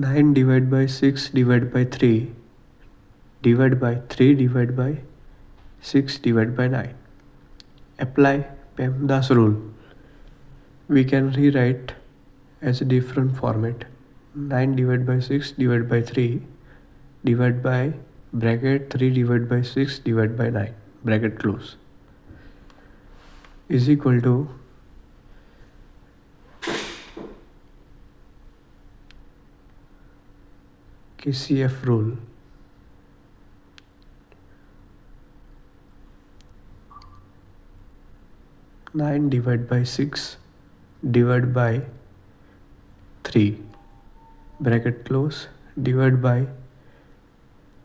9 divided by 6 divided by 3 divided by 3 divided by 6 divided by 9. Apply PEMDAS rule. We can rewrite as a different format. 9 divided by 6 divided by 3 divided by bracket 3 divided by 6 divided by 9 bracket close is equal to KCF rule. Nine divided by 6 divided by 3 bracket close divided by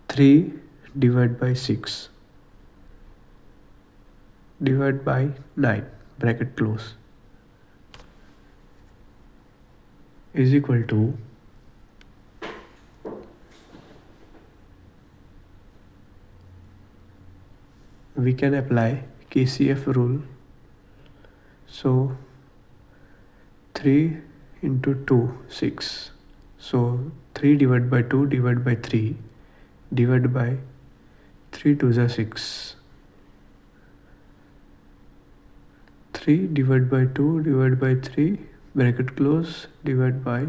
3 divided by 6 divided by 9 bracket close is equal to we can apply KCF rule. So 3 into 2 6, so 3 divided by 2 divided by 3 divided by 3 to the 6, 3 divided by 2 divided by 3 bracket close divided by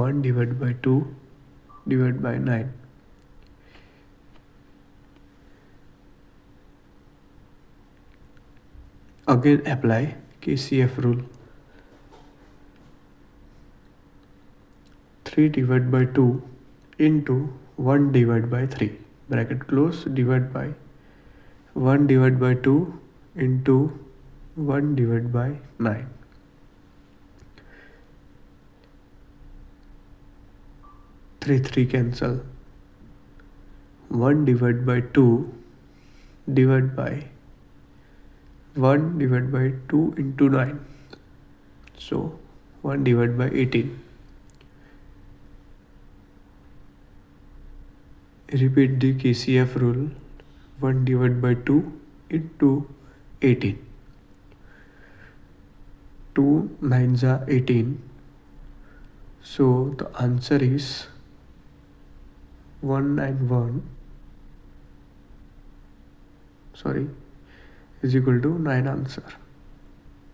1 divided by 2 divided by 9. Again apply KCF rule. 3 divided by 2 into 1 divided by 3 bracket close divided by 1 divided by 2 into 1 divided by 9. 3 cancel. 1 divided by 2 divided by 1 divided by 2 into 9, so 1 divided by 18. Repeat the KCF rule. 1 divided by 2 into 18. 2 9s are 18. So the answer is 191. Sorry, is equal to 9 answer.